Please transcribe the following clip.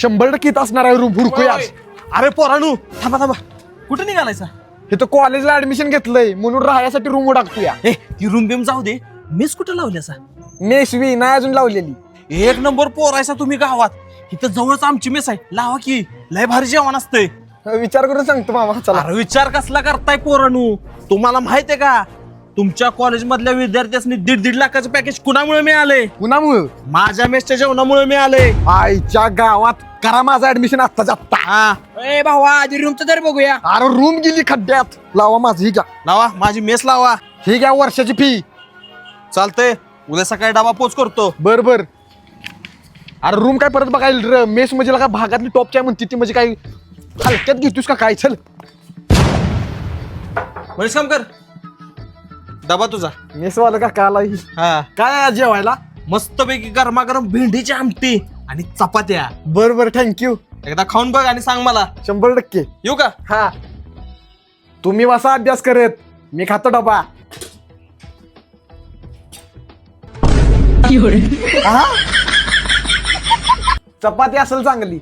100% इथं असणार आहे रूम हुडकूया. अरे पोरानू थांबा थांबा, कुठे निघालायचा? इथं कॉलेजला ऍडमिशन घेतलंय म्हणून राहायसाठी रूम उडाकतोया. ती रूम बिम जाऊ दे, मेस कुठे लावल्याचा? मेसवी नाही अजून लावलेली. एक नंबर पोरायचा तुम्ही गावात. इथं जवळच आमची मेस आहे, लावा की. लय भारी जेवण असतंय. विचार करून सांगतो मामा. चला. अरे विचार कसला करताय पोरानू? तुम्हाला माहितीये का तुमच्या कॉलेज मधल्या विद्यार्थ्यांनी 1.5 लाखाचं पॅकेज कुणामुळे मिळाले? कुणामुळं? माझ्या मेसच्या जेवणामुळे मिळाले. आईच्या गावात करा माझं ऍडमिशन आत्ताच्या आत्ता. हा ए भावा आधी रूमचं तरी बघूया. अरे रूम गेली खड्ड्यात. लावा माझी. ही घ्या. लावा, माझी मेस लावा. ही घ्या वर्षाची फी. चालतंय, उद्या सकाळी डबा पोच करतो. बर बर. अरे रूम काय परत बघायला मेस म्हणजे काय भागातली टॉपची आहे म्हणते ती, म्हणजे काय हलक्यात घेतोस का काय? चल मनीष काम कर, डबा तुझा. मेस वाला का काला हा, काय आहे जेवायला? मस्तपैकी गरमागरम भेंडीची आमटी आणि चपात्या. बर बर थँक्यू. एकदा खाऊन बघ आणि सांग मला. 100%. येऊ का? हा तुम्ही वासा अभ्यास करत, मी खातो डबा. हा? चपाती असेल चांगली.